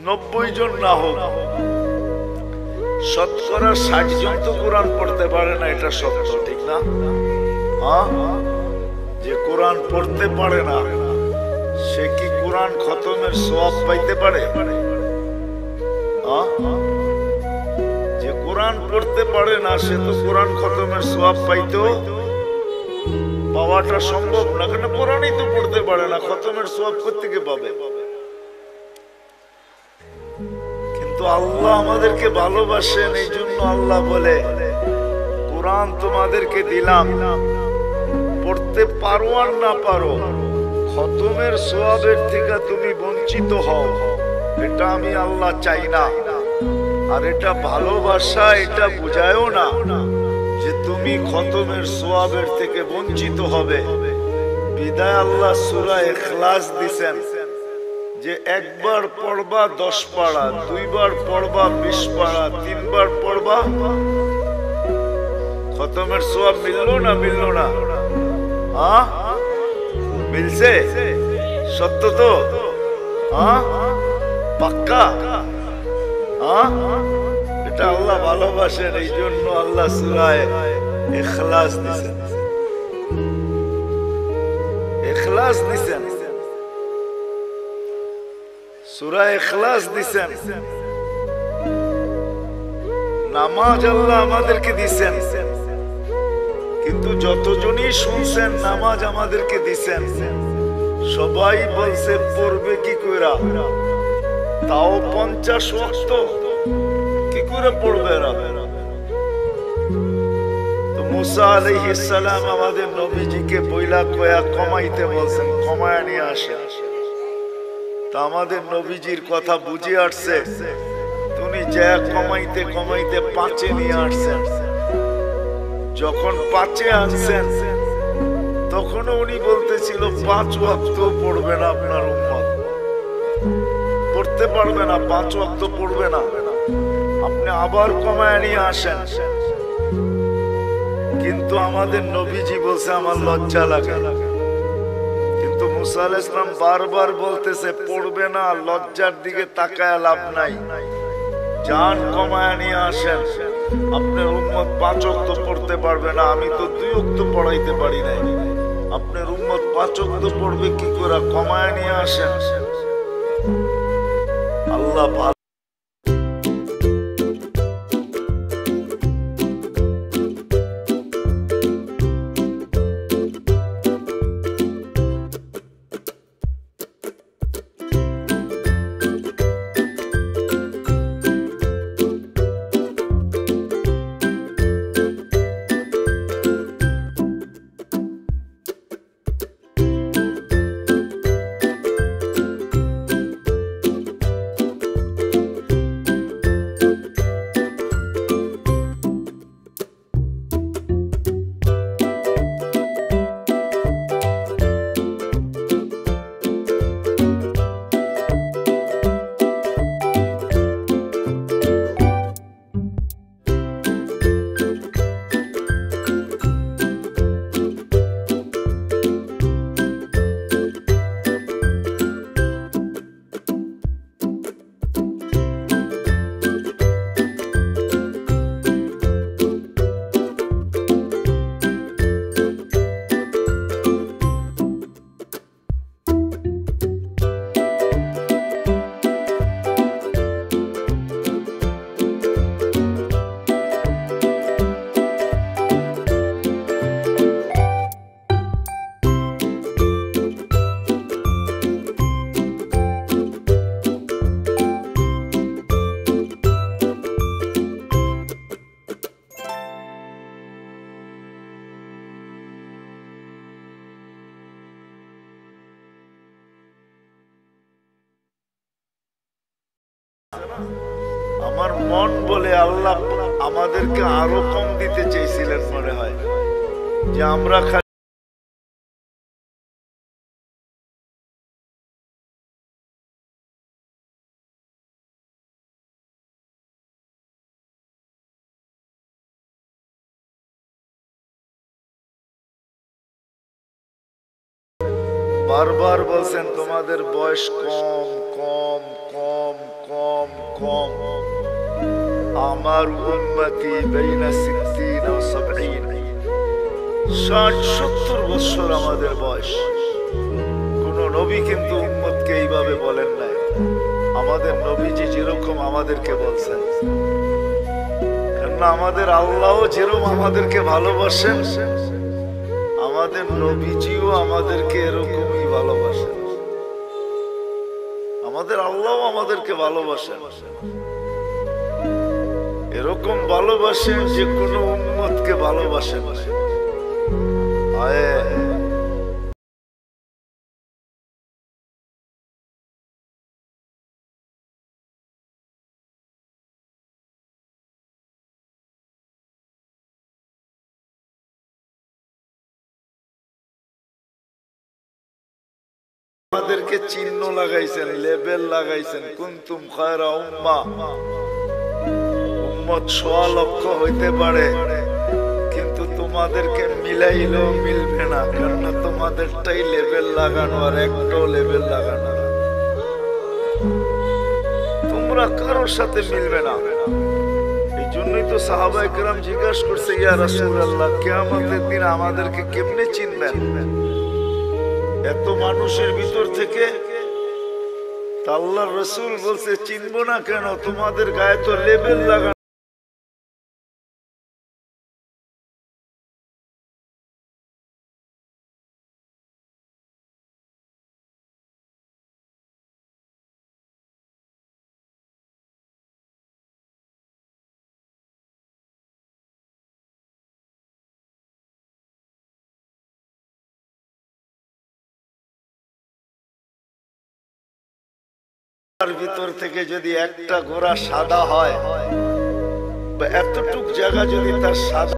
90 জন না হোক, শতকরা 60 জন তো কোরআন পড়তে পারে না, এটা সত্য, ঠিক না? যে কোরআন পড়তে পারে না সে কি কোরআন খতমের সওয়াব পাইতে পারে? যে কোরআন পড়তে পারে না সে তো কোরআন খতমের সওয়াব পাওয়াটা সম্ভব না, কেন কোরআনই তো পড়তে পারে না, খতমের সওয়াব কোত্থেকে পাবে? কিন্তু আল্লাহ আমাদেরকে ভালোবাসেন, এই জন্য আল্লাহ বলে কোরআন তোমাদেরকে দিলাম, পড়তে পারো আর না পারো, খতমের সওয়াবের থেকে তুমি বঞ্চিত হও, এটা আমি আল্লাহ চাই না। আর এটা ভালোবাসা, এটা বুঝায়ও না যে তুমি খতমের সওয়াবের থেকে বঞ্চিত হবে। বিদায় আল্লাহ সূরা ইখলাস দিছেন যে একবার পড়বা 10 পারা, দুইবার পড়বা 20 পারা, তিনবার পড়বা, খতমের সওয়াব মিললো না? মিললো না? মিলছে? সত্য তো? পাক্কা? এটা আল্লাহ ভালোবাসেন, এই জন্য আল্লাহ সূরা ইখলাস দিছেন। ইখলাস দিছেন, সূরা ইখলাস দিছেন। নামাজ আল্লাহ আমাদেরকে দিছেন, কিন্তু যতজনই শুনছেন নামাজ আমাদেরকে দিছেন, সবাই বলছে পড়বে কি কইরা, তাও 50 ওয়াক্ত কি করে পড়বে এরা? তো মুসা আলাইহিস সালাম আমাদের নবীজিকে বইলা কয়া কমাইতে বলছেন, কমায়া নিয়ে আসে। তা আমাদের নবীজির কথা বুঝে আসছে, তুমি যা কমাইতে কমাইতে 5-এ নিয়ে আসছেন। যখন 5-এ আনছেন তখনও উনি বলতেছিল 5 ওয়াক্ত পড়বে না, আপনার উম্মত পড়তে পারবে না, 5 ওয়াক্ত পড়বে না। আপনি আবার কমায় নিয়ে আসেন, কিন্তু আমাদের নবীজি বলছে আমার লজ্জা লাগে। কিন্তু মুসা আলাইহিস সালাম বারবার বলতেছে পড়বে না, লজ্জার দিকে তাকায় লাভ নাই, জান কমায় নিয়ে আসেন। আপনার উম্মত 5 ওয়াক্ত পড়তে পারবে না, আমি তো 2 ওয়াক্ত পড়াইতে পারি নাই, আপনার উম্মত 5 ওয়াক্ত পড়বে কি করে? কমায় নিয়ে আসেন। আল্লাহ আমার মন বলে আল্লাহ আমাদেরকে আরো কম দিতে চেয়েছিলেন মনে হয়, যে আমরা বারবার বলছেন তোমাদের বয়স কম কম কম কম, কম। আমার উম্মতি বাইনা 60 ও 70, 60-70 বছর আমাদের বয়স। কোন নবী কিন্তু উম্মতকে এইভাবে বলেন নাই। আমাদের নবীজি যেরকম আমাদেরকে বলছেন, কেননা আমাদের আল্লাহ যেরকম আমাদেরকে ভালোবাসেন, আমাদের নবীজিও আমাদেরকে এরকমই ভালোবাসেন। আমাদের আল্লাহ আমাদেরকে ভালোবাসেন, এরকম ভালোবাসেন যে কোনো উম্মতকে ভালোবাসেন। আমাদেরকে চিহ্ন লাগাইছেন, লেবেল লাগাইছেন, কুনতুম খায়রা উম্মাহ। উম্মত 100 লক্ষ হইতে পারে, কিন্তু তোমাদেরকে মিলাইলেও মিলবে না, কারণ তোমাদেরটাই লেবেল লাগানো আর একটাও লেবেল লাগানো। তোমরা কারোর সাথে মিলবে না। এই জন্যই তো সাহাবায়ে কেরাম জিজ্ঞাসা করছে, ইয়া রাসূলুল্লাহ, কিয়ামতের দিন আমাদেরকে কেমনে চিনবেন এত মানুষের ভিতর থেকে? আল্লাহর রাসূল বলছে, চিনবো না কেন, তোমাদের গায়ে তো লেবেল লাগানো। তার ভিতর থেকে যদি একটা ঘোড়া সাদা হয়, বা এতটুক জায়গা যদি তার সাদা